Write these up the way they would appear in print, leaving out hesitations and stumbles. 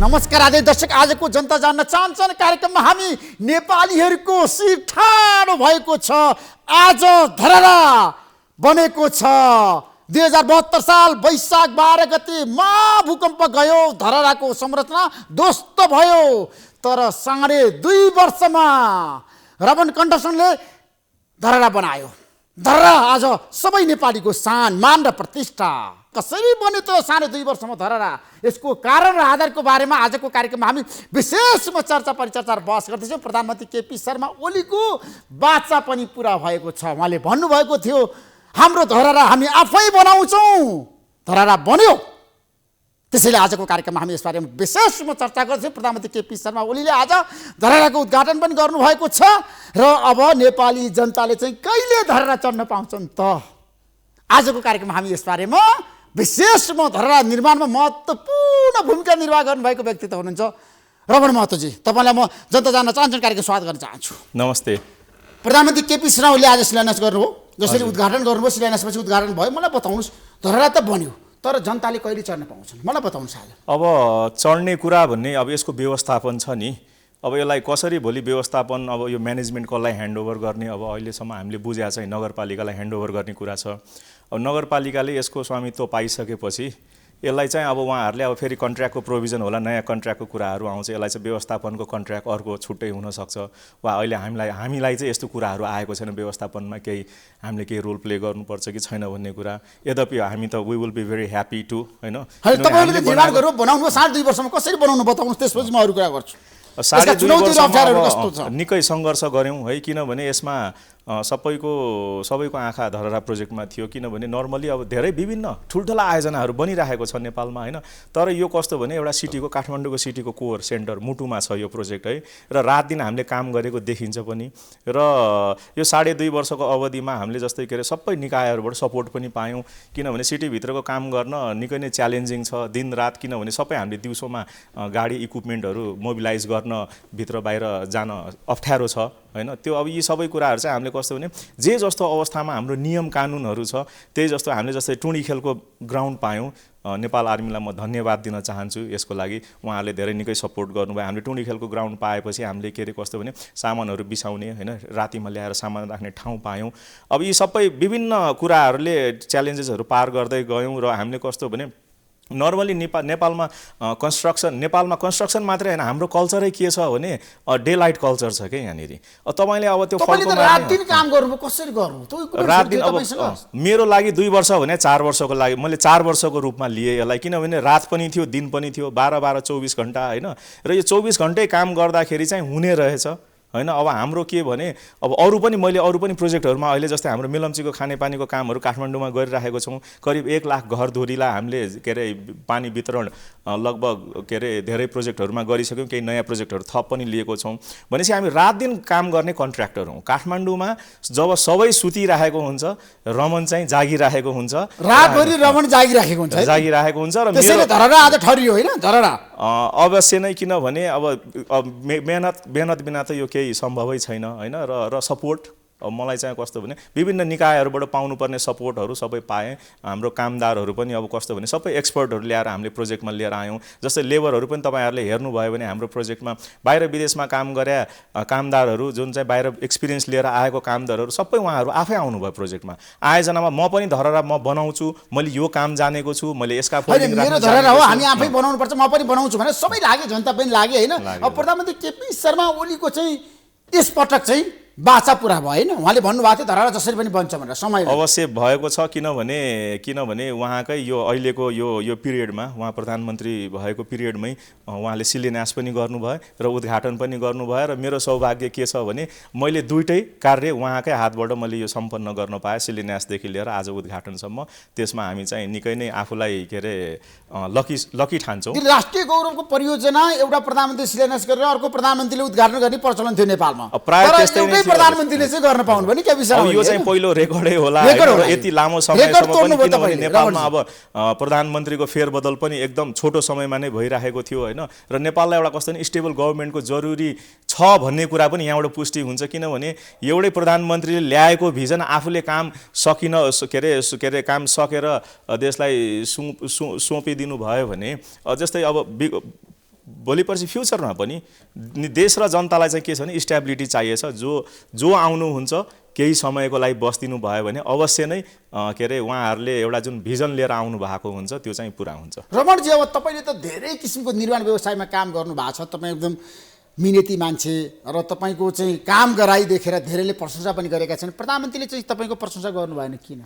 नमस्कार आदरणीय दर्शक, आजको जनता जान्न चाहन्छन् कार्यक्रममा हामी नेपालीहरूको शिर ठाडो भएको छ। आज धरहरा बनेको छ। 2072 साल वैशाख 12 गते महाभूकम्प गयो, धरहराको संरचना ध्वस्त भयो। तर 2.5 वर्षमा रमन कन्स्ट्रक्सनले धरहरा बनायो। धरहरा आज सबै नेपालीको सान, मान र प्रतिष्ठा। कसरी बन्यो त 2.5 वर्षमा धरहरा? यसको कारण र आधारको बारेमा आजको कार्यक्रममा हामी विशेषमा चर्चा परिचर्चा र बहस गर्दैछौँ। प्रधानमन्त्री केपी शर्मा ओलीको बाचा पनि पुरा भएको छ। उहाँले भन्नुभएको थियो, हाम्रो धरहरा हामी आफै बनाउँछौँ। धरहरा बन्यो। त्यसैले आजको कार्यक्रममा हामी यसबारेमा विशेषमा चर्चा गर्छौँ। प्रधानमन्त्री केपी शर्मा ओलीले आज धरहराको उद्घाटन पनि गर्नुभएको छ र अब नेपाली जनताले चाहिँ कहिले धरहरा चढ्न पाउँछन् त? आजको कार्यक्रममा हामी यसबारेमा विशेषमा धरहरा निर्माणमा महत्त्वपूर्ण भूमिका निर्वाह गर्नुभएको व्यक्तित्व हुनुहुन्छ रमण महतोजी। तपाईँलाई म जनता जान्न चाहन्छु कार्यक्रम स्वागत गर्न चाहन्छु। नमस्ते। प्रधानमन्त्री केपी शर्मा ओलीले आज शिलान्यास गर्नुभयो। जसरी उद्घाटन गर्नुभयो, शिलान्यासपछि उद्घाटन भयो। मलाई बताउनुहोस्, धरहरा त बन्यो, तर जनताले कहिले चढ्न पाउँछन्? मलाई बताउनुहोस् आज। अब चढ्ने कुरा भन्ने अब यसको व्यवस्थापन छ नि। अब यसलाई कसरी भोलि व्यवस्थापन, अब यो म्यानेजमेन्ट कसलाई ह्यान्डओभर गर्ने, अब अहिलेसम्म हामीले बुझेको चाहिँ नगरपालिकालाई ह्यान्डओभर गर्ने कुरा छ। अब नगरपालिकाले यसको स्वामित्व पाइसकेपछि यसलाई चाहिँ अब उहाँहरूले अब फेरि कन्ट्र्याक्टको प्रोभिजन होला, नयाँ कन्ट्र्याक्टको कुराहरू आउँछ। यसलाई चाहिँ व्यवस्थापनको कन्ट्र्याक्ट अर्को छुट्टै हुनसक्छ। वा अहिले हामीलाई चाहिँ यस्तो कुराहरू आएको छैन व्यवस्थापनमा, हामीले केही रोल प्ले गर्नुपर्छ कि छैन भन्ने कुरा। यद्यपि हामी त we will be very happy to, होइन। तपाईँले निर्माण गर्नु बनाउनु 2.5 वर्षमा कसरी बनाउनु बताउनुहोस्, त्यसपछि म अरू कुरा गर्छु। 2.5 वर्षमा निकै सङ्घर्ष गऱ्यौँ है, किनभने यसमा सबैको आँखा धरहरा प्रोजेक्टमा थियो। किनभने नर्मली अब धेरै विभिन्न ठुल्ठुला आयोजनाहरू बनिरहेको छ नेपालमा, होइन। तर यो कस्तो भने एउटा सिटीको, काठमाडौँको सिटीको कोर सेन्टर मुटुमा छ यो प्रोजेक्ट है। र रात दिन हामीले काम गरेको देखिन्छ पनि। र यो 2.5 वर्षको अवधिमा हामीले जस्तै के अरे सबै निकायहरूबाट सपोर्ट पनि पायौँ। किनभने सिटीभित्रको काम गर्न निकै नै च्यालेन्जिङ छ दिन रात। किनभने सबै हामीले दिउँसोमा गाडी इक्विपमेन्टहरू मोबिलाइज गर्न भित्र बाहिर जान अप्ठ्यारो छ, होइन। त्यो अब यी सबै कुराहरू चाहिँ हामीले कस्तो भने जे जस्तो अवस्थामा हाम्रो नियम कानुनहरू छ त्यही जस्तो हामीले जस्तै टुँडी खेलको ग्राउन्ड पायौँ। नेपाल आर्मीलाई म धन्यवाद दिन चाहन्छु यसको लागि। उहाँहरूले धेरै निकै सपोर्ट गर्नुभयो। हामीले टुँडी खेलको ग्राउन्ड पाएपछि हामीले के अरे कस्तो भने सामानहरू बिसाउने, होइन, रातिमा ल्याएर सामान राख्ने ठाउँ पायौँ। अब यी सबै विभिन्न कुराहरूले च्यालेन्जेसहरू पार गर्दै गयौँ। र हामीले कस्तो भने नर्मली नेपालमा कन्स्ट्रक्सन मात्रै होइन, हाम्रो कल्चरै के छ भने डे लाइट कल्चर छ क्या यहाँनिर। तपाईँले अब त्यो रात दिन काम गर्नु कसरी गर्नु? रात दिन अब मेरो लागि 2 वर्ष भने 4 वर्षको लागि मैले 4 वर्षको रूपमा लिएँ यसलाई। किनभने रात पनि थियो, दिन पनि थियो, 12-12 24 घन्टा, होइन। र यो 24 घन्टै काम गर्दाखेरि चाहिँ हुने रहेछ, होइन। अब हाम्रो के भने अब अरू पनि प्रोजेक्टहरूमा अहिले जस्तै हाम्रो मेलम्चीको खानेपानीको कामहरू काठमाडौँमा गरिरहेको छौँ। करिब 1 लाख घरधुरीलाई हामीले के अरे पानी वितरण लगभग के अरे धेरै प्रोजेक्टहरूमा गरिसक्यौँ। केही नयाँ प्रोजेक्टहरू थप पनि लिएको छौँ। भनेपछि हामी रात दिन काम गर्ने कन्ट्र्याक्टर हौँ। काठमाडौँमा जब सबै सुतिरहेको हुन्छ, रमन चाहिँ जागिरहेको हुन्छ। रातभरि रमन जागिरहेको हुन्छ। र त्यसैले धरहरा आज ठरियो, होइन? धरहरा अवश्य नै, किनभने अब मेहनत बिना त यो केही सम्भवै छैन, होइन। र सपोर्ट मलाई चाहिँ कस्तो भने विभिन्न निकायहरूबाट पाउनुपर्ने सपोर्टहरू सबै पाएँ। हाम्रो कामदारहरू पनि अब कस्तो भने सबै एक्सपर्टहरू ल्याएर हामीले प्रोजेक्टमा लिएर आयौँ। जस्तै लेबरहरू पनि तपाईँहरूले हेर्नुभयो भने हाम्रो प्रोजेक्टमा बाहिर विदेशमा काम गरे कामदारहरू, जुन चाहिँ बाहिर एक्सपिरियन्स लिएर आएको कामदारहरू सबै उहाँहरू आफै आउनुभयो प्रोजेक्टमा। आयोजनामा म पनि धरहरा म बनाउँछु, मैले यो काम जानेको छु, मैले यसका मेरो धरहरा हो, हामी आफै बनाउनुपर्छ, म पनि बनाउँछु भने सबै लाग्यो, जनता पनि लाग्यो, होइन। अब प्रधानमन्त्री केपी शर्मा ओलीको चाहिँ यसपटक चाहिँ बाचा पुरा भयो, होइन। उहाँले भन्नुभएको थियो धरहरा जसरी पनि बन्छ भनेर। समय अवश्य भएको छ, किनभने उहाँकै यो अहिलेको यो पिरियडमा, उहाँ प्रधानमन्त्री भएको पिरियडमै उहाँले शिलान्यास पनि गर्नुभयो र उद्घाटन पनि गर्नुभयो। र मेरो सौभाग्य के छ भने मैले दुईटै कार्य उहाँकै हातबाट मैले यो सम्पन्न गर्न पाएँ, शिलान्यासदेखि लिएर आज उद्घाटनसम्म। त्यसमा हामी चाहिँ निकै नै आफूलाई के अरे लकी ठान्छौँ। राष्ट्रिय गौरवको परियोजना एउटा प्रधानमन्त्री शिलान्यास गरेर अर्को प्रधानमन्त्रीले उद्घाटन गर्ने प्रचलन थियो नेपालमा। प्राय त्यस्तै प्रधानमन्त्रीले चाहिँ गर्न पाउनु भने के विषय? यो चाहिँ पहिलो रेकर्डै होला। यति लामो समयसम्म पनि, किनभने नेपालमा अब प्रधानमन्त्रीको फेरबदल पनि एकदम छोटो समयमा नै भइरहेको थियो, होइन। र नेपाललाई एउटा कस्तो नि स्टेबल गभर्मेन्टको जरुरी छ भन्ने कुरा पनि यहाँबाट पुष्टि हुन्छ। किनभने एउटै प्रधानमन्त्रीले ल्याएको भिजन आफूले काम के अरे काम सकेर देशलाई सुम्पिदिनु भयो भने, जस्तै अब भोलि पर्सि फ्युचरमा पनि देश र जनतालाई चाहिँ के छ भने स्टेबिलिटी चाहिएछ। जो आउनुहुन्छ केही समयको लागि बस्दिनु भयो भने अवश्य नै के अरे उहाँहरूले एउटा जुन भिजन लिएर आउनु भएको हुन्छ त्यो चाहिँ पुरा हुन्छ। रमणजी, अब तपाईँले त धेरै किसिमको निर्माण व्यवसायमा काम गर्नु भएको छ, तपाईँ एकदम मिहिनेती मान्छे र तपाईँको चाहिँ काम गराइ देखेर धेरैले प्रशंसा पनि गरेका छन्। प्रधानमन्त्रीले चाहिँ तपाईँको प्रशंसा गर्नु भएन किन?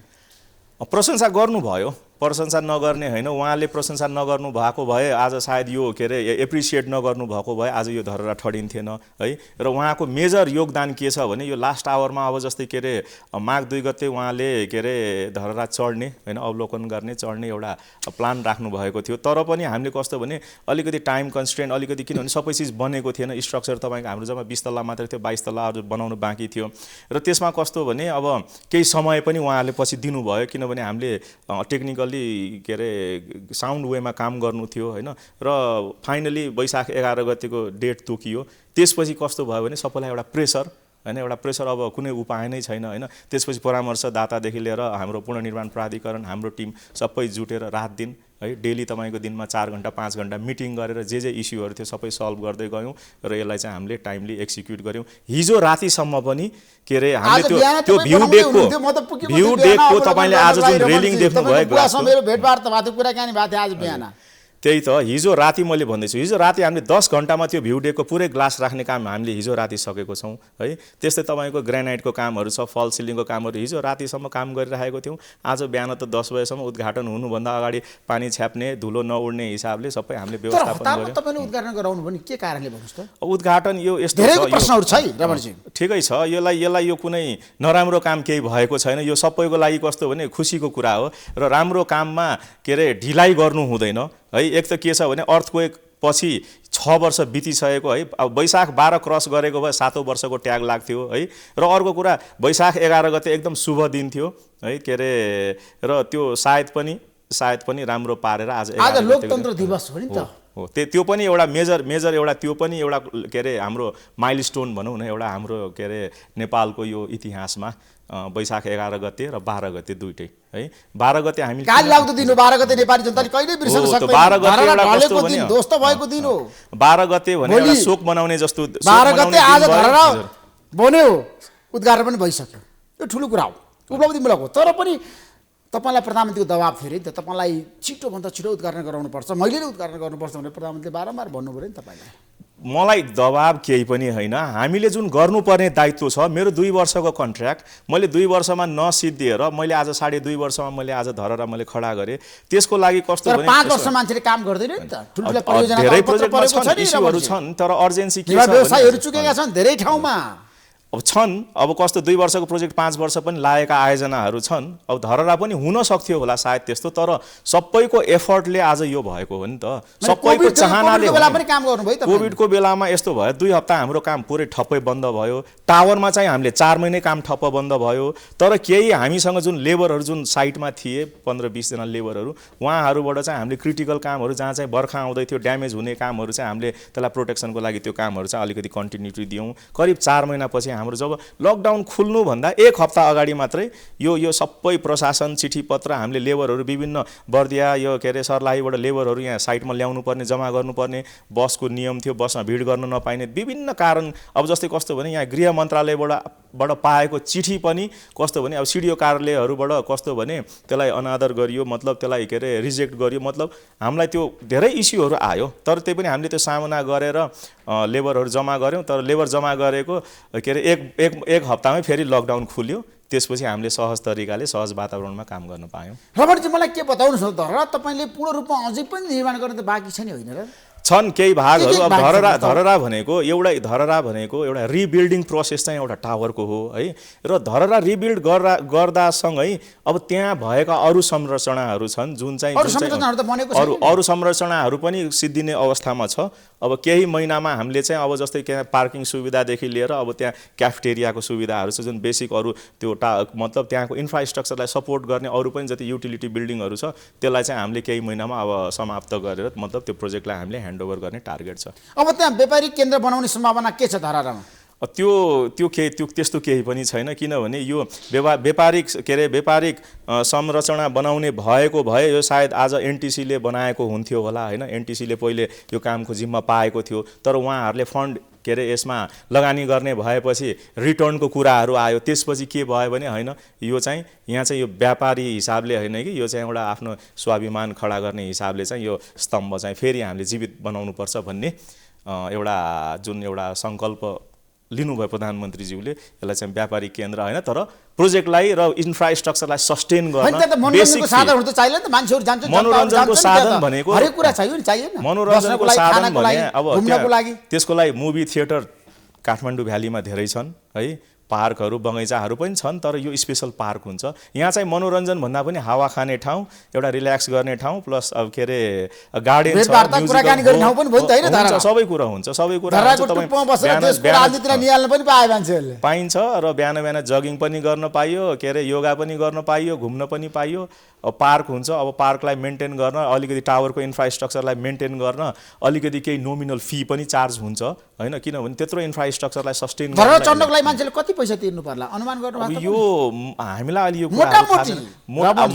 प्रशंसा गर्नुभयो, प्रशंसा नगर्ने होइन। उहाँले प्रशंसा नगर्नु भएको भए आज सायद यो के अरे एप्रिसिएट नगर्नु भएको भए आज यो धरहरा ठडिन्थेन है। र उहाँको मेजर योगदान के छ भने यो लास्ट आवरमा अब जस्तै के अरे माघ 2 गते उहाँले के अरे धरहरा चढ्ने होइन, अवलोकन गर्ने चढ्ने एउटा प्लान राख्नु भएको थियो। तर पनि हामीले कस्तो भने अलिकति टाइम कन्स्ट्रेन्ट अलिकति, किनभने सबै चिज बनेको थिएन, स्ट्रक्चर तपाईँको हाम्रो जम्मा 20 तल्ला मात्रै थियो, 22 तल्ला अझ बनाउनु बाँकी थियो। र त्यसमा कस्तो भने अब केही समय पनि उहाँहरूले पछि दिनुभयो, किनभने हामीले टेक्निकल के अरे साउन्ड वेमा काम गर्नु थियो होइन। र फाइनली वैशाख 11 गतेको डेट तोकियो। त्यसपछि कस्तो भयो भने सबैलाई एउटा प्रेसर होइन, एउटा प्रेसर, अब कुनै उपाय नै छैन होइन। त्यसपछि परामर्शदातादेखि लिएर हाम्रो पुनर्निर्माण प्राधिकरण हाम्रो टिम सबै जुटेर रात दिन है डेली तपाईँको दिनमा 4 घण्टा 5 घण्टा मिटिङ गरेर जे इस्युहरू थियो सबै सल्भ गर्दै गयौँ र यसलाई चाहिँ हामीले टाइमली एक्जिक्युट गऱ्यौँ। हिजो रातिसम्म पनि के अरे हामीले त्यो भ्यू डेकको तपाईँले आज जुन रेलिङ देख्नुभयो ग्लासको, मेरो भेटवार्ता भएको कुराकानी भएको थियो आज बिहान। त्यही त हिजो राति मैले भन्दैछु, हिजो राति हामीले 10 घण्टामा त्यो भ्यू डेकको पुरै ग्लास राख्ने काम हामीले हिजो राति सकेको छौँ है। त्यस्तै तपाईँको ग्रेनाइटको कामहरू छ, फल सिलिङको कामहरू हिजो रातिसम्म काम गरिरहेको थियौँ। आज बिहान त 10 बजेसम्म उद्घाटन हुनुभन्दा अगाडि पानी छ्याप्ने धुलो नउड्ने हिसाबले सबै हामीले व्यवस्थापन गर्यौँ। तपाईँले उद्घाटन गराउनु भने के कारणले भन्नुहोस् त? उद्घाटन यो यस्तो धेरै प्रश्नहरू छ है रमणजी। ठिकै छ, यसलाई यो कुनै नराम्रो काम केही भएको छैन। यो सबैको लागि कस्तो भने खुसीको कुरा हो र राम्रो काममा के अरे ढिलाइ गर्नु हुँदैन है। एक त के छ भने अर्थक्वेक पछि 6 वर्ष बितिसकेको है। अब वैशाख 12 क्रस गरेको भए 7औं वर्षको ट्याग लाग्थ्यो है। र अर्को कुरा वैशाख 11 गते एकदम शुभ दिन थियो है के अरे, र त्यो सायद पनि राम्रो पारेर आज लोकतन्त्र दिवस हो नि त। हो त्यो पनि एउटा मेजर एउटा त्यो पनि एउटा के अरे हाम्रो माइलस्टोन भनौँ न, एउटा हाम्रो के अरे नेपालको यो इतिहासमा वैशाख 11 गते र 12 गते दुईटै है। 12 गते हामी काली लाग्दो दिन हो। 12 गते नेपाली जनताले कहिले बिर्सन सक्दैन। 12 गते एउटा कस्तो भने दोस्त भएको दिन हो। 12 गते भने एउटा शोक मनाउने जस्तो 12 गते आज धरहरा बन्यो, उद्घाटन पनि भइसक्यो। यो ठुलो कुरा हो, उपलब्धिमूलक हो। तर पनि तपाईलाई प्रधानमन्त्रीको दबाब थियो नि त, तपाईलाई छिटोभन्दा छिटो उद्घाटन गराउनुपर्छ, मैले नै उद्घाटन गर्नुपर्छ भनेर प्रधानमन्त्रीले बारम्बार भन्नुभयो नि तपाईलाई। मलाई दबाब केही पनि होइन। हामीले जुन गर्नुपर्ने दायित्व छ, मेरो 2 वर्षको कन्ट्र्याक्ट मैले 2 वर्षमा नसिद्धिएर मैले आज 2.5 वर्षमा मैले आज धरहरा मैले खडा गरेँ। त्यसको लागि कस्तो भने 5 वर्ष मान्छेले काम गर्दैन नि त। ठुल्ठुला परियोजना धेरै प्रोजेक्टमा छन्, इस्युहरू छन्, तर अर्जेन्सी के छ भने व्यवसायहरू चुकेका छन् धेरै ठाउँमा। अब छन्, अब कस्तो 2 वर्षको प्रोजेक्ट 5 वर्ष पनि लागेका आयोजनाहरू छन्। अब धरहरा पनि हुन सक्थ्यो होला सायद त्यस्तो, तर सबैको एफर्टले आज यो भएको हो नि त, सबैको चाहनाले। कोभिडको बेलामा यस्तो भयो, 2 हप्ता हाम्रो काम पुरै ठप्पै बन्द भयो। टावरमा चाहिँ हामीले 4 महिनै काम ठप्प बन्द भयो। तर केही हामीसँग जुन लेबरहरू जुन साइटमा थिए 15-20 जना लेबरहरू, उहाँहरूबाट चाहिँ हामीले क्रिटिकल कामहरू जहाँ चाहिँ बर्खा आउँदै थियो ड्यामेज हुने कामहरू चाहिँ हामीले त्यसलाई प्रोटेक्सनको लागि त्यो कामहरू चाहिँ अलिकति कन्टिन्युटी दियौँ। करिब 4 महिनापछि हाम्रो जब लकडाउन खुल्नुभन्दा 1 हप्ता अगाडि मात्रै यो सबै प्रशासन चिठी पत्र हामीले लेबरहरू विभिन्न बर्दिया यो के अरे सर्लाहीबाट लेबरहरू यहाँ साइटमा ल्याउनु पर्ने, जम्मा गर्नुपर्ने, बसको नियम थियो, बसमा भिड गर्न नपाइने विभिन्न कारण। अब जस्तै कस्तो भने यहाँ गृह मन्त्रालयबाट पाएको चिठी पनि कस्तो भने अब सिडिओ कार्यालयहरूबाट कस्तो भने त्यसलाई अनादर गरियो, मतलब त्यसलाई के अरे रिजेक्ट गरियो, मतलब हामीलाई त्यो धेरै इस्युहरू आयो। तर त्यही पनि हामीले त्यो सामना गरेर लेबरहरू जम्मा गऱ्यौँ। तर लेबर जम्मा गरेको के अरे एक हप्तामै फेरि लकडाउन खुल्यो। त्यसपछि हामीले सहज तरिकाले सहज वातावरणमा काम गर्न पायौँ। रमणजी, मलाई के बताउनुहोस् न, धरहरा तपाईँले पूर्ण रूपमा अझै पनि निर्माण गर्न त बाँकी छ नि होइन र? छन् केही भागहरू। अब धरहरा भनेको एउटा रिबिल्डिङ प्रोसेस चाहिँ एउटा टावरको हो है। र धरहरा रिबिल्ड गर्दासँगै अब त्यहाँ भएका अरू संरचनाहरू छन् जुन चाहिँ अरू संरचनाहरू पनि सिद्धिने अवस्थामा छ। अब केही महिनामा हामीले चाहिँ अब जस्तै त्यहाँ पार्किङ सुविधादेखि लिएर अब त्यहाँ क्याफेटेरियाको सुविधाहरू छ, जुन बेसिक अरू त्यो मतलब त्यहाँको इन्फ्रास्ट्रक्चरलाई सपोर्ट गर्ने अरू पनि जति युटिलिटी बिल्डिङहरू छ त्यसलाई चाहिँ हामीले केही महिनामा अब समाप्त गरेर मतलब त्यो प्रोजेक्टलाई हामीले ह्यान्डओभर गर्ने टार्गेट छ। अब त्यहाँ व्यापारिक केन्द्र बनाउने सम्भावना के छ धरहरामा? त्यो त्यस्तो केही पनि छैन, किनभने यो व्यापारिक संरचना बनाउने भएको भए यो सायद आज एनटिसीले बनाएको हुन्थ्यो होला होइन। एनटिसीले पहिले यो कामको जिम्मा पाएको थियो, तर उहाँहरूले फन्ड यसमा लगानी गर्ने भएपछि रिटर्नको कुराहरू आयो। त्यसपछि के भयो भने होइन, यो चाहिँ यहाँ चाहिँ यो व्यापारी हिसाबले होइन कि यो चाहिँ एउटा आफ्नो स्वाभिमान खडा गर्ने हिसाबले चाहिँ यो स्तम्भ चाहिँ फेरि हामीले जीवित बनाउनुपर्छ भन्ने एउटा जुन एउटा सङ्कल्प लिनुभयो प्रधानमन्त्रीज्यूले। यसलाई चाहिँ व्यापारिक केन्द्र होइन, तर प्रोजेक्टलाई र इन्फ्रास्ट्रक्चरलाई सस्टेन गर्न मनोरञ्जनको साधनहरू त चाहिएन त, मान्छेहरू जान्छ, मनोरञ्जनको साधन भनेको हरेक कुरा चाहियो नि, चाहिएन मनोरञ्जनको साधन भने अब घुम्नको लागि त्यसको लागि मुभी थिएटर काठमाडौँ भ्यालीमा धेरै छन् है, पार्कहरू बगैँचाहरू पनि छन्, तर यो स्पेसल पार्क हुन्छ। यहाँ चाहिँ मनोरञ्जन भन्दा पनि हावा खाने ठाउँ, एउटा रिल्याक्स गर्ने ठाउँ, प्लस अब गार्डन छ, सबै कुरा हुन्छ, सबै कुरा पाइन्छ र बिहान जगिङ पनि गर्न पाइयो, योगा पनि गर्न पाइयो, घुम्न पनि पाइयो। पार्क हुन्छ, अब पार्कलाई मेन्टेन गर्न अलिकति टावरको इन्फ्रास्ट्रक्चरलाई मेन्टेन गर्न अलिकति केही नोमिनल फी पनि चार्ज हुन्छ होइन, किनभने त्यत्रो इन्फ्रास्ट्रक्चरलाई सस्टेन चढ्नको लागि मान्छेले कति पैसा तिर्नु पर्ला अनुमान गर्नु भएको? यो हामीलाई अलि यो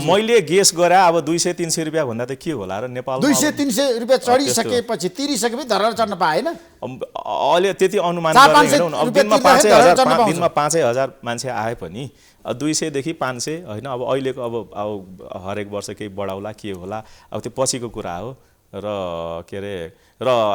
मैले गेस गरे अब 200-300 रुपियाँ भन्दा त के होला र नेपालमा 200-300 रुपियाँ चढिसकेपछि तिरिसकेपछि धरहरा चढ्न पाएन। अहिले त्यति अनुमान गरेन, दिनमा 5,000 मान्छे आए पनि 200 देखि 500 होइन। अब अहिलेको अब हरेक वर्ष केही बढाउला के होला, अब त्यो पछिको कुरा हो। र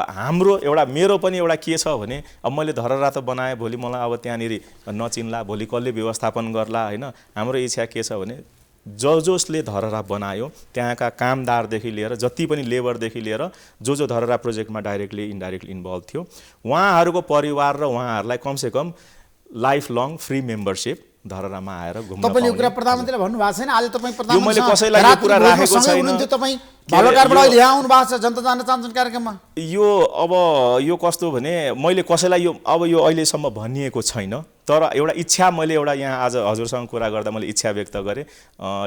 हाम्रो मेरो पनि एउटा के छ भने अब मैले धरहरा त बनाएँ, भोलि मलाई अब त्यहाँनिर नचिन्ला, भोलि कसले व्यवस्थापन गर्ला होइन। हाम्रो इच्छा के छ भने जसले धरहरा बनायो त्यहाँका कामदारदेखि लिएर जति पनि लेबरदेखि लिएर जो धरहरा प्रोजेक्टमा डाइरेक्टली इन्डाइरेक्टली इन्भल्भ थियो उहाँहरूको परिवार र उहाँहरूलाई कमसेकम लाइफ लङ फ्री मेम्बरसिप धरहरामा आएर घुम्न पाउने। तपाईले कुरा प्रधानमन्त्रीले भन्नु भएको छैन, आज तपाईँ प्रधानमन्त्री मैले कसैलाई यो कुरा राखेको छैन। तपाईँ भालुटारबाट अहिले यहाँ आउनु भएको छ जनता जान्न चाहन्छन् कार्यक्रममा। यो कस्तो भने मैले कसैलाई यो अहिलेसम्म भनिएको छैन, तर एउटा इच्छा मैले यहाँ आज हजुरसँग कुरा गर्दा मैले इच्छा व्यक्त गरेँ।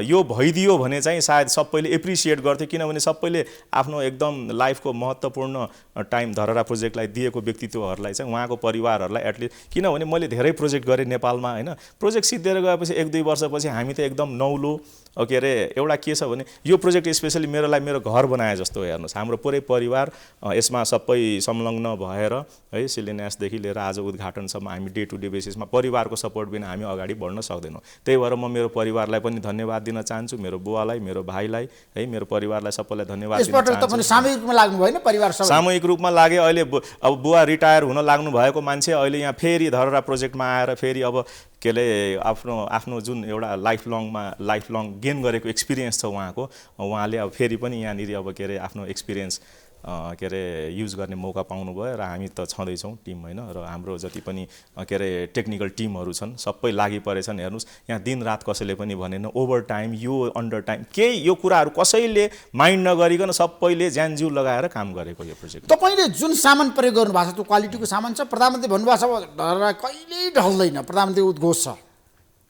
यो भइदियो भने चाहिँ सायद सबैले एप्रिसिएट गर्थे, किनभने सबैले आफ्नो एकदम लाइफको महत्त्वपूर्ण टाइम धरहरा प्रोजेक्टलाई दिएको व्यक्तित्वहरूलाई चाहिँ उहाँको परिवारहरूलाई एटलिस्ट, किनभने मैले धेरै प्रोजेक्ट गरेँ नेपालमा होइन। प्रोजेक्ट सिद्धिएर गएपछि 1-2 वर्षपछि हामी त एकदम नौलो एउटा के छ भने यो प्रोजेक्ट स्पेसली मेरो घर बनाए जस्तो हो। हेर्नुहोस् हाम्रो पुरै परिवार यसमा सबै संलग्न भएर है, शिलान्यासदेखि लिएर आज उद्घाटनसम्म हामी डे टु डे बेसिसमा परिवारको सपोर्ट बिना हामी अगाडि बढ्न सक्दैनौँ। त्यही भएर म मेरो परिवारलाई पनि धन्यवाद दिन चाहन्छु, मेरो बुवालाई, मेरो भाइलाई है, मेरो परिवारलाई सबैलाई धन्यवाद दिन चाहन्छु। सामूहिक रूपमा लाग्नु भएन परिवार सबै? सामूहिक रूपमा लागे। अहिले अब बुवा रिटायर हुन लाग्नु भएको मान्छे अहिले यहाँ फेरि धरहरा प्रोजेक्टमा आएर फेरि अब आफ्नो जुन एउटा लाइफ लङ गेन गरेको एक्सपिरियन्स छ उहाँले अब फेरि पनि यहाँनिर अब आफ्नो एक्सपिरियन्स युज गर्ने मौका पाउनुभयो र हामी त छँदैछौँ टिम होइन। र हाम्रो जति पनि टेक्निकल टिमहरू छन् सबै लागि परेछन्। हेर्नुहोस् यहाँ दिनरात कसैले पनि भनेन, ओभर टाइम यो अन्डर टाइम केही यो कुराहरू कसैले माइन्ड नगरिकन सबैले ज्यानजिउ लगाएर काम गरेको यो प्रोजेक्ट। तपाईँले जुन सामान प्रयोग गर्नुभएको छ त्यो क्वालिटीको सामान छ। प्रधानमन्त्री भन्नुभएको छ धरहरा कहिल्यै ढल्दैन, प्रधानमन्त्री उद्घोष छ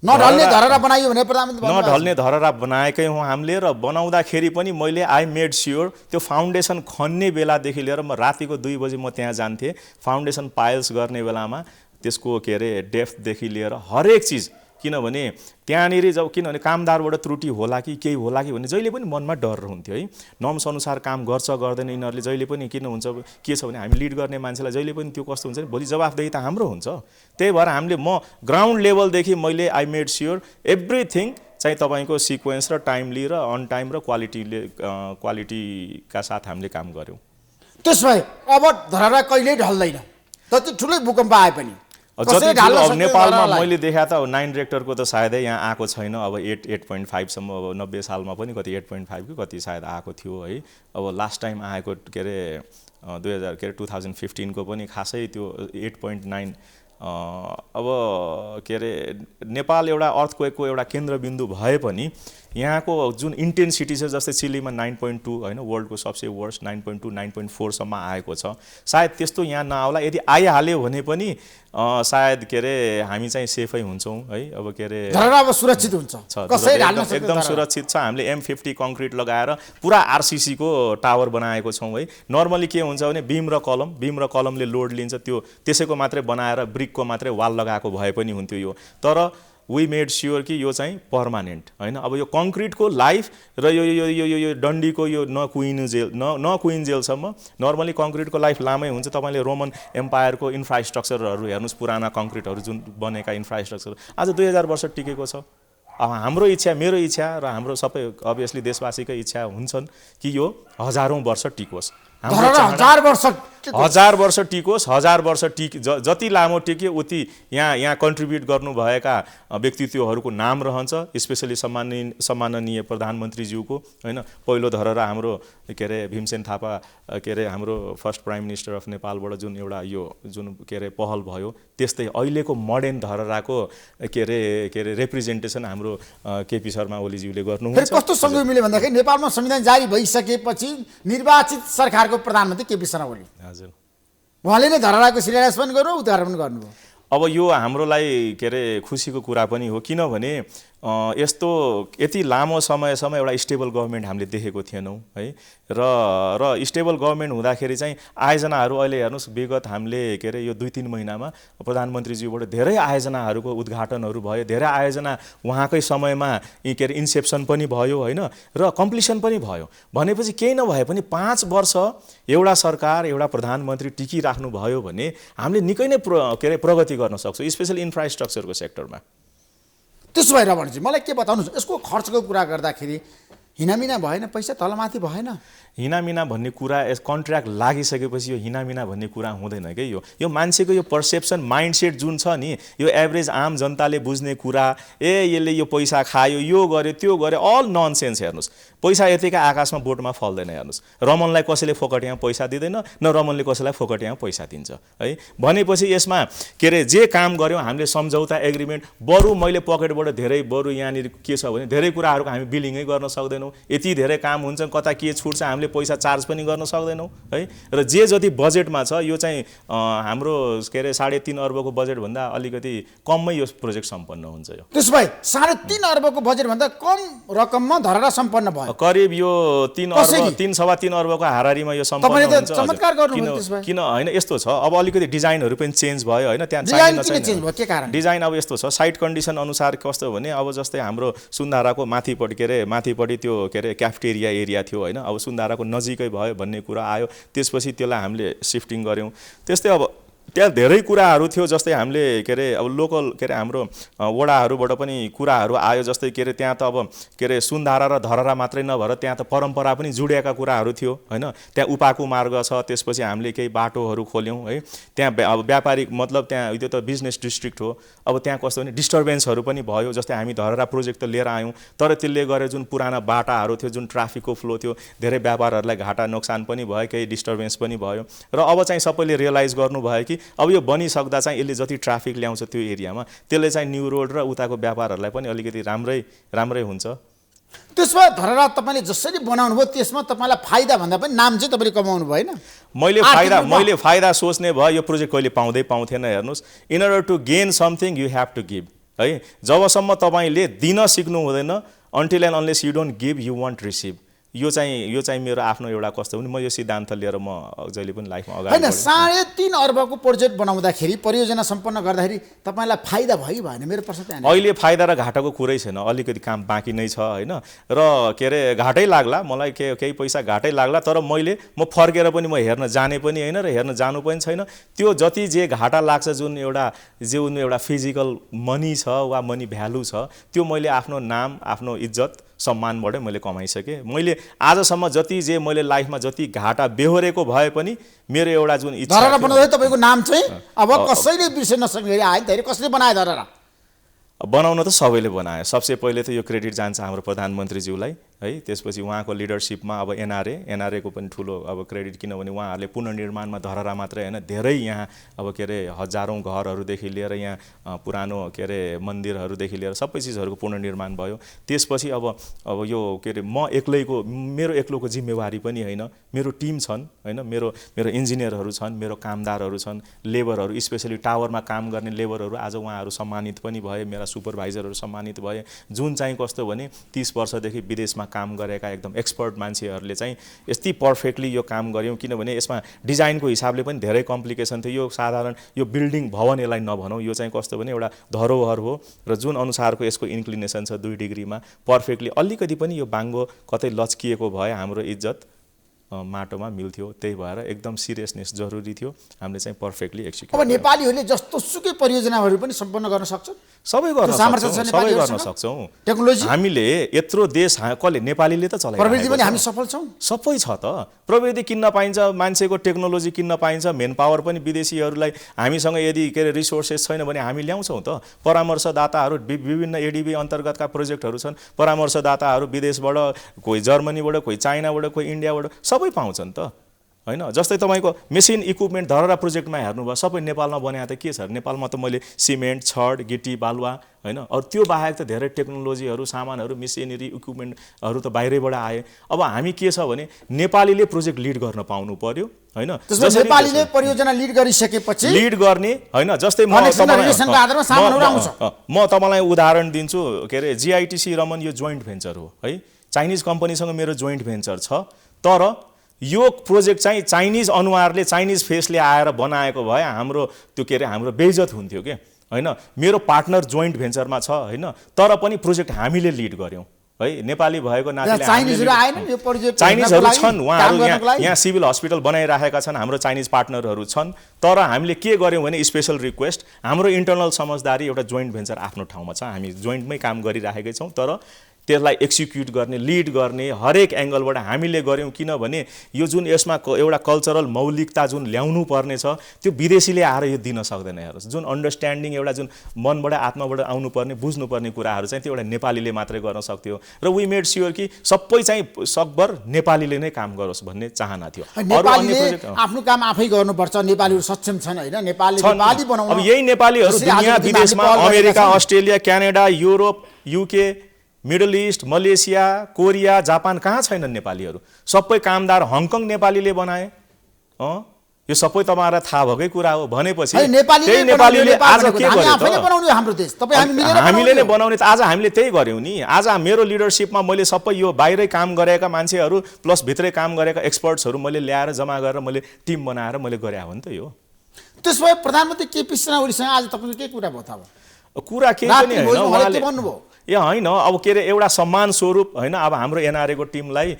नढल्ने धरहरा बनाइयो भने प्रधानमन्त्री नढल्ने धरहरा बनाएकै हौँ हामीले। र बनाउँदाखेरि पनि मैले आई मेड स्योर त्यो फाउन्डेसन खन्ने बेलादेखि लिएर म रातिको 2 बजी म त्यहाँ जान्थेँ। फाउन्डेसन पाइल्स गर्ने बेलामा त्यसको डेप्थदेखि लिएर हरेक चिज, किनभने त्यहाँनिर किनभने कामदारबाट त्रुटि होला कि केही होला कि भन्ने जहिले पनि मनमा डर हुन्थ्यो है। नर्म्स अनुसार काम गर्छ गर्दैन यिनीहरूले जहिले पनि किन हुन्छ के छ भने हामी लिड गर्ने मान्छेलाई जहिले पनि त्यो कस्तो हुन्छ भोलि जवाफदेही त हाम्रो हुन्छ। त्यही भएर म ग्राउन्ड लेभलदेखि मैले आई मेड स्योर एभ्रिथिङ चाहिँ तपाईँको सिक्वेन्स र टाइमली र अन टाइम र क्वालिटीका साथ हामीले काम गऱ्यौँ। त्यसो भए अब धरहरा कहिल्यै ढल्दैन, जति ठुलै भूकम्प आए पनि जति अब नेपालमा मैले देखा त 9 रेक्टरको त सायदै यहाँ आएको छैन। अब 8.5 सम्म अब 90 सालमा पनि कति 8.5 कि कति सायद आएको थियो है। अब लास्ट टाइम आएको 2015 को पनि खासै त्यो 8.9। अब नेपाल एउटा अर्थक्वेकको एउटा केन्द्रबिन्दु भए पनि यहाँको जुन इन्टेन्सिटी छ जस्तै चिलीमा 9.2 होइन वर्ल्डको सबसे वर्स्ट 9.2 9.4 सम्म आएको छ। सायद त्यस्तो यहाँ नआउला, यदि आइहाल्यो भने पनि सायद के अरे हामी चाहिँ सेफै हुन्छौँ है। अब के अरे धरहरा अब सुरक्षित हुन्छ, कसैले हाल्न सक्दैन, एकदम सुरक्षित छ। हामीले M50 कङ्क्रिट लगाएर पुरा RCC को टावर बनाएको छौँ है। नर्मली के हुन्छ भने बिम र कलमले लोड लिन्छ, त्यो त्यसैको मात्रै बनाएर ब्रिकको मात्रै वाल लगाएको भए पनि हुन्थ्यो यो, तर वी मेड स्योर कि यो चाहिँ पर्मानेन्ट होइन। अब यो कङ्क्रिटको लाइफ र यो डन्डीको यो नकुइन्जेलसम्म नर्मली कङ्क्रिटको लाइफ लामै हुन्छ। तपाईँले रोमन एम्पायरको इन्फ्रास्ट्रक्चरहरू हेर्नुहोस्, पुराना कङ्क्रिटहरू जुन बनेका इन्फ्रास्ट्रक्चर आज 2000 वर्ष टिकेको छ। अब हाम्रो इच्छा, मेरो इच्छा र हाम्रो सबै अभियसली देशवासीकै इच्छा हुन्छन् कि यो हजारौँ वर्ष टिकोस्। 1000 वर्ष टिकोस्, 1000 वर्ष जति लामो टिक्यो उति यहाँ कन्ट्रिब्युट गर्नुभएका व्यक्तित्वहरूको नाम रहन्छ, स्पेसली सम्माननीय प्रधानमन्त्रीज्यूको होइन। पहिलो धरहरा हाम्रो के अरे भीमसेन थापा के अरे हाम्रो फर्स्ट प्राइम मिनिस्टर अफ नेपालबाट जुन एउटा यो जुन के अरे पहल भयो, त्यस्तै अहिलेको मोडर्न धरहराको के अरे रिप्रेजेन्टेसन हाम्रो केपी शर्मा ओलीज्यूले गर्नुहुन्छ। कस्तो सँगै मिल्यो भन्दाखेरि नेपालमा संविधान जारी भइसकेपछि निर्वाचित सरकारको प्रधानमन्त्री केपी शर्मा ओली, हजुर, उहाँले नै धरहराको शिलान्यास पनि गर्नु, उद्घाटन गर्नुभयो। अब यो हाम्रो लागि के अरे खुसीको कुरा पनि हो, किनभने यस्तो यति लामो समयसम्म एउटा स्टेबल गभर्मेन्ट हामीले देखेको थिएनौँ है। र स्टेबल गभर्मेन्ट हुँदाखेरि चाहिँ आयोजनाहरू अहिले हेर्नुहोस्, विगत हामीले के अरे यो 2-3 महिनामा प्रधानमन्त्रीज्यूबाट धेरै आयोजनाहरूको उद्घाटनहरू भयो, धेरै आयोजना उहाँकै समयमा के अरे इन्सेप्सन पनि भयो होइन, र कम्प्लिसन पनि भयो। भनेपछि केही नभए पनि 5 वर्ष एउटा सरकार एउटा प्रधानमन्त्री टिकिराख्नु भयो भने हामीले निकै नै के अरे प्रगति गर्न सक्छौँ, स्पेसली इन्फ्रास्ट्रक्चरको सेक्टरमा। त्यसो भएर भनेपछि मलाई के बताउनुहोस्, यसको खर्चको कुरा गर्दाखेरि हिनामिना भएन, पैसा तलमाथि भएन? हिनामिना भन्ने कुरा यस कन्ट्र्याक्ट लागिसकेपछि यो हिनामिना भन्ने कुरा हुँदैन कि यो मान्छेको यो पर्सेप्सन माइन्डसेट जुन छ नि, यो एभरेज आम जनताले बुझ्ने कुरा, यसले यो पैसा खायो, यो गर्यो त्यो गर्यो, अल ननसेन्स। हेर्नुहोस्, पैसा यतिकै आकाशमा बोटमा फल्दैन। हेर्नुहोस्, रमनलाई कसैले फोकट यहाँ पैसा दिँदैन, न रमनले कसैलाई फोकट यहाँ पैसा दिन्छ है। भनेपछि यसमा के अरे जे काम गऱ्यौँ हामीले सम्झौता एग्रिमेन्ट, बरु मैले पकेटबाट धेरै, बरु यहाँनिर के छ भने धेरै कुराहरूको हामी बिलिङै गर्न सक्दैनौँ, यति धेरै काम हुन्छ, कता के छुट्छ हामीले पैसा चार्ज पनि गर्न सक्दैनौँ है। र जे जति बजेटमा छ यो चाहिँ हाम्रो के अरे 3.5 अर्बको बजेटभन्दा अलिकति कममै यो प्रोजेक्ट सम्पन्न हुन्छ। यो त्यसो भए 3.5 अर्बको बजेटभन्दा कम रकममा धरहरा सम्पन्न भयो, करिब यो 3 अर्ब 3.25 अर्बको हारारीमा यो सम्पन्न हुन्छ। चमत्कार गर्नुभयो त्यसमा। किन होइन, यस्तो छ, अब अलिकति डिजाइनहरू पनि चेन्ज भयो होइन। त्यहाँ डिजाइन अब यस्तो छ, साइट कन्डिसन अनुसार कस्तो भने अब जस्तै हाम्रो सुन्धाराको माथिपट्टि त्यो के अरे क्याफेटेरिया एरिया थियो होइन, अब सुन्धाराको नजिकै भयो भन्ने कुरा आयो, त्यसपछि त्यसलाई हामीले सिफ्टिङ गऱ्यौँ। त्यस्तै अब त्यहाँ धेरै कुराहरू थियो, जस्तै हामीले के अरे अब लोकल के अरे हाम्रो वडाहरूबाट पनि कुराहरू आयो, जस्तै के अरे त्यहाँ त अब के अरे सुन्धारा र धरहरा मात्रै नभएर त्यहाँ त परम्परा पनि जुडिएका कुराहरू थियो होइन। त्यहाँ उपाकु मार्ग छ, त्यसपछि हामीले केही बाटोहरू खोल्यौँ है। त्यहाँ अब व्यापारिक मतलब त्यहाँ त्यो त बिजनेस डिस्ट्रिक्ट हो, अब त्यहाँ कस्तो भने डिस्टर्बेन्सहरू पनि भयो। जस्तै हामी धरहरा प्रोजेक्ट त लिएर आयौँ, तर त्यसले गरे जुन पुराना बाटाहरू थियो, जुन ट्राफिकको फ्लो थियो, धेरै व्यापारहरूलाई घाटा नोक्सान पनि भयो, केही डिस्टर्बेन्स पनि भयो। र अब चाहिँ सबैले रियलाइज गर्नुभयो कि अब यो बनिसक्दा चाहिँ यसले जति ट्राफिक ल्याउँछ त्यो एरियामा, त्यसले चाहिँ न्यू रोड र उताको व्यापारहरूलाई पनि अलिकति राम्रै हुन्छ। त्यसमा धरहरा तपाईँले जसरी बनाउनु भयो त्यसमा तपाईँलाई फाइदा भन्दा पनि नाम चाहिँ तपाईँले कमाउनु भएन? मैले फाइदा सोच्ने भयो, यो प्रोजेक्ट कहिले पाउँथेन। हेर्नुहोस्, in order to gain something you have to give है। जबसम्म तपाईँले दिन सिक्नु हुँदैन, until and unless you don't give you won't receive. यो चाहिँ मेरो आफ्नो एउटा कस्तो भने म यो सिद्धान्त लिएर म जहिले पनि लाइफमा अगाडि हैन। 3.5 अर्बको प्रोजेक्ट बनाउँदाखेरि, परियोजना सम्पन्न गर्दाखेरि तपाईँलाई फाइदा भयो भएन? मेरो प्रश्न त्यहाँ अहिले फाइदा र घाटाको कुरै छैन, अलिकति काम बाँकी नै छ होइन। र के अरे घाटै लाग्ला मलाई, केही पैसा घाटै लाग्ला, तर म फर्केर पनि म हेर्न जाने पनि होइन र हेर्न जानु पनि छैन। त्यो जति जे घाटा लाग्छ, जुन एउटा फिजिकल मनी छ वा मनी भ्यालु छ, त्यो मैले आफ्नो नाम, आफ्नो इज्जत, सम्मानबाटै मैले कमाइसकेँ। मैले आजसम्म जति जे मैले लाइफमा जति घाटा बेहोरेको भए पनि मेरो एउटा जुन इच्छा धरहरा बनाउँदै तपाईँको नाम चाहिँ अब कसैले बिर्सन नसक्ने गरी आयो नि। कसले बनायो धरहरा? बनाउन त सबैले बनायो। सबसे पहिले त यो क्रेडिट जान्छ हाम्रो प्रधानमन्त्रीज्यूलाई है। त्यसपछि उहाँको लिडरसिपमा अब एनआरएको पनि ठुलो अब क्रेडिट, किनभने उहाँहरूले पुनर्निर्माणमा धरहरा मात्रै होइन, धेरै यहाँ अब के अरे हजारौँ घरहरूदेखि लिएर यहाँ पुरानो के अरे मन्दिरहरूदेखि लिएर सबै चिजहरूको पुनर्निर्माण भयो। त्यसपछि अब यो के अरे मेरो एक्लोको जिम्मेवारी पनि होइन, मेरो टिम छन् होइन, मेरो इन्जिनियरहरू छन्, मेरो कामदारहरू छन्, लेबरहरू, स्पेसली टावरमा काम गर्ने लेबरहरू आज उहाँहरू सम्मानित पनि भए, मेरा सुपरभाइजरहरू सम्मानित भए, जुन चाहिँ कस्तो भने 30 वर्षदेखि विदेशमा काम गरेका एकदम एक्सपर्ट मान्छेहरूले चाहिँ यति पर्फेक्टली यो काम गऱ्यौँ। किनभने यसमा डिजाइनको हिसाबले पनि धेरै कम्प्लिकेसन थियो। यो साधारण यो बिल्डिङ भवन यसलाई नभनौँ, यो चाहिँ कस्तो भने एउटा धरोहर हो र जुन अनुसारको यसको इन्क्लिनेसन छ 2 डिग्रीमा पर्फेक्टली, अलिकति पनि यो बाङ्गो कतै लच्किएको भए हाम्रो इज्जत माटोमा मिल्थ्यो। त्यही भएर एकदम सिरियसनेस जरुरी थियो, हामीले चाहिँ पर्फेक्टली एक्जिक्युट। अब नेपालीहरूले जस्तो सुकै परियोजनाहरू पनि सम्पन्न गर्न सक्छन्, सबै गर्न सक्छौँ। टेक्नोलोजी हामीले यत्रो देश कसले नेपालीले त चलाइरहेको छ, प्रविधि पनि हामी सफल छौँ, सबै छ त। प्रविधि किन्न पाइन्छ, मान्छेको टेक्नोलोजी किन्न पाइन्छ, मेन पावर पनि विदेशीहरूलाई हामीसँग यदि के अरे रिसोर्सेस छैन भने हामी ल्याउँछौँ त। परामर्शदाताहरू विभिन्न एडिबी अन्तर्गतका प्रोजेक्टहरू छन्, परामर्शदाताहरू विदेशबाट, कोही जर्मनीबाट, कोही चाइनाबाट, कोही इन्डियाबाट, सबै पाउँछन् त होइन। जस्तै तपाईँको मेसिन इक्विपमेन्ट धरहरा प्रोजेक्टमा हेर्नुभयो, सबै नेपालमा बनाए त के छ? नेपालमा त मैले सिमेन्ट, छड, गिटी, बालुवा होइन, अरू त्यो बाहेक त धेरै टेक्नोलोजीहरू, सामानहरू, मेसिनरी इक्विपमेन्टहरू त बाहिरैबाट आए। अब हामी के छ भने नेपालीले प्रोजेक्ट लिड गर्न पाउनु पर्यो होइन। नेपालीले परियोजना लिड गरिसकेपछि लिड गर्ने होइन। जस्तै म तपाईँलाई उदाहरण दिन्छु, के अरे GITC रमन यो जोइन्ट भेन्चर हो है, चाइनिज कम्पनीसँग मेरो जोइन्ट भेन्चर छ, तर यो प्रोजेक्ट चाहिँ चाइनिज अनुहारले, चाइनिज फेसले आएर बनाएको भए हाम्रो त्यो के अरे हाम्रो बेइज्जत हुन्थ्यो के होइन। मेरो पार्टनर जोइन्ट भेन्चरमा छ होइन, तर पनि प्रोजेक्ट हामीले लिड गऱ्यौँ है, नेपाली भएको नाताले। चाइनिजहरू छन्, उहाँहरू यहाँ सिभिल हस्पिटल बनाइरहेका छन्, हाम्रो चाइनिज पार्टनरहरू छन्, तर हामीले के गर्यौँ भने स्पेसल रिक्वेस्ट, हाम्रो इन्टरनल समझदारी, एउटा जोइन्ट भेन्चर आफ्नो ठाउँमा छ, हामी जोइन्टमै काम गरिरहेकै छौँ, तर त्यसलाई एक्जिक्युट गर्ने, लिड गर्ने हरेक एङ्गलबाट हामीले गऱ्यौँ। किनभने यो जुन यसमा एउटा कल्चरल मौलिकता जुन ल्याउनु पर्ने छ, त्यो विदेशीले आएर यो दिन सक्दैन। हेर्नुहोस्, जुन अन्डरस्ट्यान्डिङ एउटा जुन मनबाट आत्माबाट आउनुपर्ने, बुझ्नुपर्ने कुराहरू चाहिँ त्यो एउटा नेपालीले मात्रै गर्न सक्थ्यो। र वी मेड स्योर कि सबै चाहिँ सकभर नेपालीले नै काम गरोस् भन्ने चाहना थियो। नेपालीले आफ्नो काम आफै गर्नुपर्छ, नेपालीहरू सक्षम छन् होइन, नेपाली बनाउन। अब यही नेपालीहरू दुनिया विदेशमा America, Australia, Canada, Europe, UK, middle east, Malaysia, Korea, Japan, कहाँ छैनन् नेपालीहरू? सबै कामदार हङकङ नेपालीले बनाए। यो सबै तपाईँहरूलाई थाहा भएकै कुरा हो। भनेपछि त्यही नेपालीले आज के गर्यो त? हामीले नै बनाउने त आज हामीले त्यही गर्यौँ नि। आज मेरो लिडरसिपमा मैले सबै यो बाहिरै काम गरेका मान्छेहरू प्लस भित्रै काम गरेका एक्सपर्ट्सहरू मैले ल्याएर जम्मा गरेर मैले टिम बनाएर मैले गरे हो नि त। यो त्यसो भए प्रधानमन्त्री KP शर्मा ओलीसँग आज तपाईँको के कुरा भयो त? कुरा केही पनि होइन, उहाँले भन्नुभयो ए होइन, अब के अरे एउटा सम्मान स्वरूप होइन, अब हाम्रो एनआरएको टिमलाई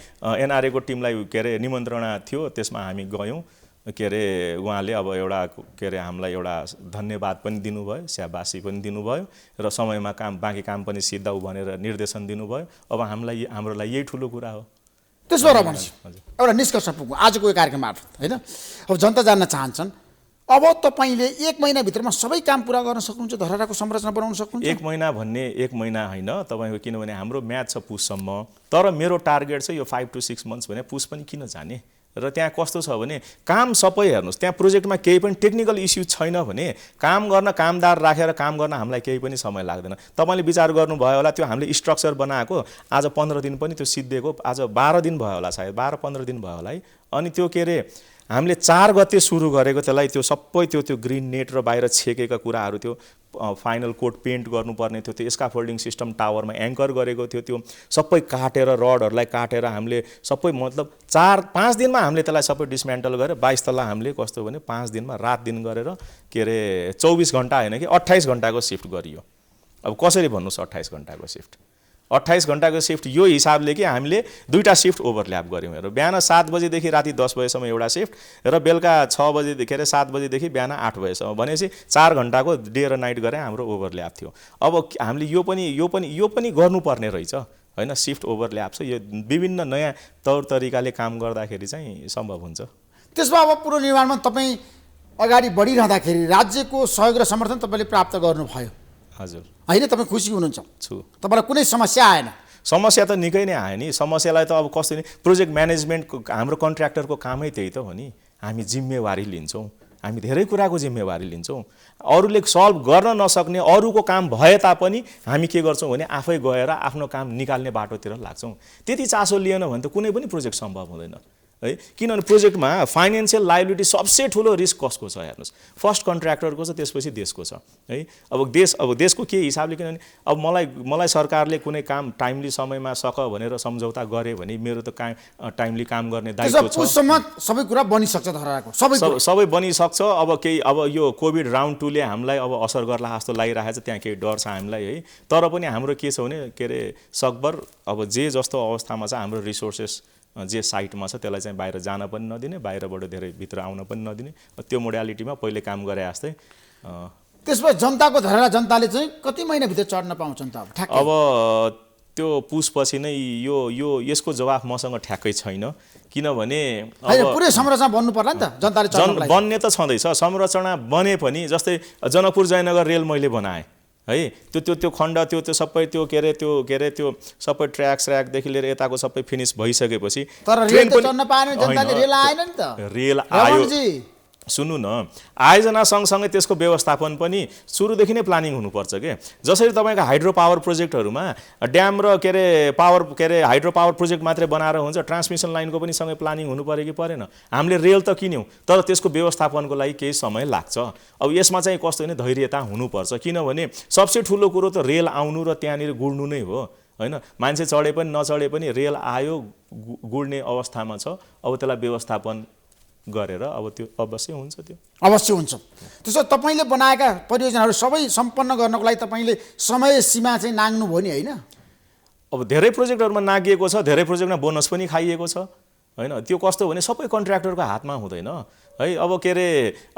के अरे निमन्त्रणा थियो, त्यसमा हामी गयौँ। के अरे उहाँले अब एउटा के अरे हामीलाई एउटा धन्यवाद पनि दिनुभयो, स्याबासी पनि दिनुभयो र समयमा बाँकी काम पनि सिद्धाउ भनेर निर्देशन दिनुभयो। अब हाम्रो लागि यही ठुलो कुरा हो। त्यसो भएर भनेपछि एउटा निष्कर्ष पुग्नु आजको यो कार्यक्रम मार्फत होइन। अब जनता जान्न चाहन्छन्, अब तपाईँले 1 महिनाभित्रमा सबै काम पुरा गर्न सक्नुहुन्छ, धरहराको संरचना बनाउन सक्नुहुन्छ? 1 महिना भन्ने 1 महिना होइन तपाईँको, किनभने हाम्रो म्याच छ पुससम्म, तर मेरो टार्गेट चाहिँ यो 5 to 6 months भने पुस पनि किन जाने। र त्यहाँ कस्तो छ भने काम सबै हेर्नुहोस्, त्यहाँ प्रोजेक्टमा केही पनि टेक्निकल इस्यु छैन भने काम गर्न, कामदार राखेर काम गर्न हामीलाई केही पनि समय लाग्दैन। तपाईँले विचार गर्नुभयो होला, त्यो हामीले स्ट्रक्चर बनाएको आज 15 दिन पनि त्यो सिद्धिएको आज 12 दिन भयो होला, सायद 12-15 दिन भयो होला है। अनि त्यो के अरे हामीले 4 गते सुरु गरेको, त्यसलाई त्यो सबै त्यो ग्रिन नेट र बाहिर छेकेका कुराहरू, त्यो फाइनल कोट पेन्ट गर्नुपर्ने थियो, त्यो स्काफोल्डिङ सिस्टम टावरमा एङ्कर गरेको थियो, त्यो सबै काटेर रडहरूलाई काटेर हामीले सबै मतलब 4-5 दिनमा हामीले त्यसलाई सबै डिसमेन्टल गरेर 22 तला हामीले कस्तो भने 5 दिनमा रात दिन गरेर के अरे 24 घन्टा होइन कि 28 घन्टाको सिफ्ट गरियो। अब कसरी भन्नुहोस् 28 घन्टाको सिफ्ट? 28 घन्टाको सिफ्ट यो हिसाबले कि हामीले 2टा सिफ्ट ओभरल्याप गऱ्यौँ। हेरौँ, बिहान 7 बजेदेखि राति 10 बजेसम्म एउटा सिफ्ट र बेलुका 6 बजेदेखि 7 बजेदेखि बिहान 8 बजेसम्म, भनेपछि 4 घन्टाको डे र नाइट गरे हाम्रो ओभरल्याप थियो। अब हामीले यो पनि गर्नुपर्ने रहेछ होइन, सिफ्ट ओभरल्याप छ। यो विभिन्न नयाँ तौर तरिकाले काम गर्दाखेरि चाहिँ सम्भव हुन्छ। त्यसमा अब पुनर्निर्माणमा तपाईँ अगाडि बढिरहँदाखेरि राज्यको सहयोग र समर्थन तपाईँले प्राप्त गर्नुभयो? हजुर। होइन, तपाईँ खुसी हुनुहुन्छ? छु। तपाईँलाई कुनै समस्या आएन? समस्या त निकै नै आयो नि। समस्यालाई त अब कस्तो नि, प्रोजेक्ट म्यानेजमेन्टको हाम्रो कन्ट्र्याक्टरको कामै त्यही त हो नि। हामी जिम्मेवारी लिन्छौँ, हामी धेरै कुराको जिम्मेवारी लिन्छौँ। अरूले सल्भ गर्न नसक्ने अरूको काम भए तापनि हामी के गर्छौँ भने आफै गएर आफ्नो काम निकाल्ने बाटोतिर लाग्छौँ। त्यति चासो लिएन भने त कुनै पनि प्रोजेक्ट सम्भव हुँदैन है। किनभने प्रोजेक्टमा फाइनेन्सियल लायबिलिटी सबसे ठुलो रिस्क कसको छ हेर्नुहोस्, फर्स्ट कन्ट्र्याक्टरको छ, त्यसपछि देशको छ है। अब देशको के हिसाबले, किनभने अब मलाई सरकारले कुनै काम टाइमली समयमा सक भनेर सम्झौता गरे भने मेरो त टाइमली काम गर्ने दायित्व छ। सबै कुरा बनिसक्छ धराको, सबै बनिसक्छ। अब यो कोभिड राउन्ड 2 ले हामीलाई अब असर गर्ला जस्तो लागिरहेको छ, त्यहाँ केही डर छ हामीलाई है। तर पनि हाम्रो के छ भने के अरे सकभर अब जे जस्तो अवस्थामा छ हाम्रो रिसोर्सेस जे साइटमा छ त्यसलाई चाहिँ बाहिर जान पनि नदिने, बाहिरबाट धेरै भित्र आउन पनि नदिने, त्यो मोडालिटीमा पहिले काम गरे जस्तै। त्यसपछि जनताको धरहरा जनताले चाहिँ कति महिनाभित्र चढ्न पाउँछन् त अब ठ्याक्कै? अब त्यो पुसपछि नै यसको जवाफ मसँग ठ्याक्कै छैन, किनभने पुरै संरचना बन्नु पर्ला नि त जनताले बन्ने त छँदैछ। संरचना बने पनि जस्तै जनकपुर जयनगर रेल मैले बनाएँ है, त्यो खण्ड त्यो सबै त्यो के अरे त्यो सबै ट्र्याकदेखि लिएर यताको सबै फिनिस भइसकेपछि तर रेल त चढ्न पाएन, जनताले रेल आएन नि त। रेल आयो, सुन्नु न, आयोजना सँगसँगै त्यसको व्यवस्थापन पनि सुरुदेखि नै प्लानिङ हुनुपर्छ के। जसरी तपाईँको हाइड्रो पावर प्रोजेक्टहरूमा ड्याम र हाइड्रो पावर प्रोजेक्ट मात्रै बनाएर हुन्छ, ट्रान्समिसन लाइनको पनि सँगै प्लानिङ हुनु पऱ्यो कि परेन। हामीले रेल त किन्यौँ, तर त्यसको व्यवस्थापनको लागि केही समय लाग्छ। अब यसमा चाहिँ कस्तो भने धैर्यता हुनुपर्छ, किनभने सबसे ठुलो कुरो त रेल आउनु र त्यहाँनिर गुड्नु नै हो होइन। मान्छे चढे पनि नचढे पनि रेल आयो, गुड्ने अवस्थामा छ, अब त्यसलाई व्यवस्थापन गरेर अब त्यो अवश्य हुन्छ, त्यो अवश्य हुन्छ। त्यसो तपाईँले बनाएका परियोजनाहरू सबै सम्पन्न गर्नको लागि तपाईँले समय सीमा चाहिँ नाग्नु भयो नि होइन? अब धेरै प्रोजेक्टहरूमा नागिएको छ, धेरै प्रोजेक्टमा बोनस पनि खाइएको छ होइन। त्यो कस्तो भने सबै कन्ट्र्याक्टरको हातमा हुँदैन है। अब के अरे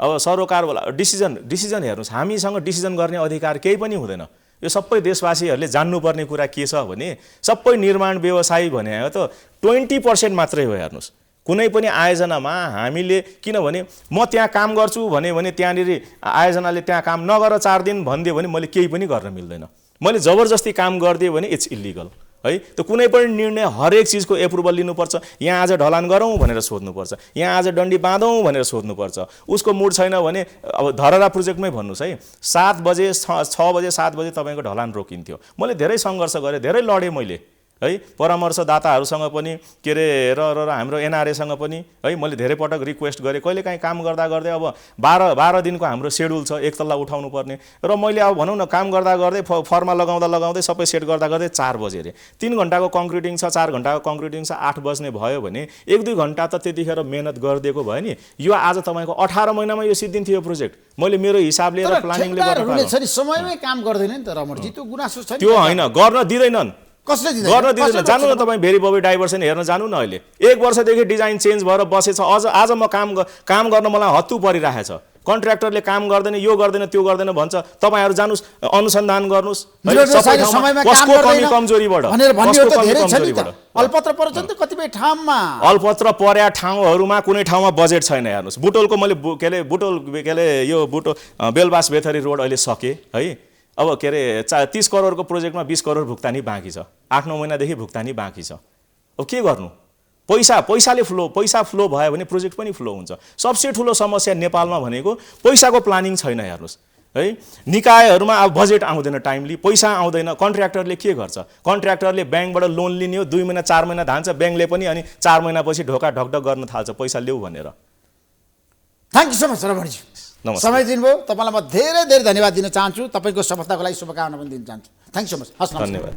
अब सरोकारवाला डिसिजन हेर्नुहोस्, हामीसँग डिसिजन गर्ने अधिकार केही पनि हुँदैन। यो सबै देशवासीहरूले जान्नुपर्ने कुरा के छ भने सबै निर्माण व्यवसायी भने त 20% मात्रै हो हेर्नुहोस् कुनै पनि आयोजनामा हामीले। किनभने म त्यहाँ काम गर्छु भने त्यहाँनिर आयोजनाले त्यहाँ काम नगर 4 दिन भनिदियो भने मैले केही पनि गर्न मिल्दैन। मैले जबरजस्ती काम गरिदिएँ भने इट्स इलिगल है। त कुनै पनि निर्णय हरेक चिजको एप्रुभल लिनुपर्छ। यहाँ आज ढलान गरौँ भनेर सोध्नुपर्छ, यहाँ आज डन्डी बाँधौँ भनेर सोध्नुपर्छ। उसको मुड छैन भने अब धरहरा प्रोजेक्टमै भन्नुहोस् है, 7 बजे 6 बजे 7 बजे तपाईँको ढलान रोकिन्थ्यो। मैले धेरै सङ्घर्ष गरेँ, धेरै लडेँ मैले है, परामर्शदाताहरूसँग पनि के अरे र हाम्रो एनआरएसँग पनि है। मैले धेरै पटक रिक्वेस्ट गरेँ, कहिलेकाहीँ काम गर्दा गर्दै अब 12 दिनको हाम्रो सेड्युल छ, एक तल्ला उठाउनु पर्ने, र मैले अब भनौँ न काम गर्दा गर्दै फर्मा लगाउँदै सबै सेट गर्दा गर्दै 4 बजे अरे। 3 घन्टाको कङ्क्रिटिङ छ, 4 घन्टाको कङ्क्रिटिङ छ, 8 बज्ने भयो भने 1-2 घन्टा त त्यतिखेर मेहनत गरिदिएको भयो नि। यो आज तपाईँको 18 महिनामा यो सिद्धिन्थ्यो यो प्रोजेक्ट। मैले मेरो हिसाबले र प्लानिङले गर्दा समयमै काम गर्दैन नि त रमणजी, त्यो गुनासो छैन? त्यो होइन, गर्न दिँदैनन्, कसले गर्न दिँदैन। जानु न तपाईँ भेरी बबी डाइभर्सन हेर्न जानु न। अहिले 1 वर्षदेखि डिजाइन चेन्ज भएर बसेछ, आज म काम गर्न मलाई हत्तु परिरहेछ। कन्ट्र्याक्टरले काम गर्दैन, यो गर्दैन, त्यो गर्दैन भन्छ। तपाईँहरू जानुहोस्, अनुसन्धान गर्नुहोस् कसको कमी कमजोरीबाट। अल्पत्र पर्छ नि त कतिपय ठाउँमा, अल्पत्र पर्या ठाउँहरूमा कुनै ठाउँमा बजेट छैन हेर्नुहोस्। बुटोलको मैले यो बेलबास बेथरी रोड अहिले सके है। अब के अरे 30 करोडको प्रोजेक्टमा 20 करोड भुक्तानी बाँकी छ, 8-9 महिनादेखि भुक्तानी बाँकी छ। अब के गर्नु? पैसा फ्लो भयो भने प्रोजेक्ट पनि फ्लो हुन्छ। सबसे ठुलो समस्या नेपालमा भनेको पैसाको प्लानिङ छैन हेर्नुहोस् है। निकायहरूमा अब बजेट आउँदैन, टाइमली पैसा आउँदैन। कन्ट्र्याक्टरले के गर्छ? कन्ट्र्याक्टरले ब्याङ्कबाट लोन लिने हो, 2 महिना 4 महिना धान्छ ब्याङ्कले पनि, अनि 4 महिनापछि ढोका ढकढक गर्न थाल्छ पैसा ल्याऊ भनेर। थ्याङ्क यू सो मच रमणजी, समय दिनुभयो। तपाईँलाई म धेरै धेरै धन्यवाद दिन चाहन्छु। तपाईँको सफलताको लागि शुभकामना पनि दिन चाहन्छु। Thank you so much. हस्, धन्यवाद।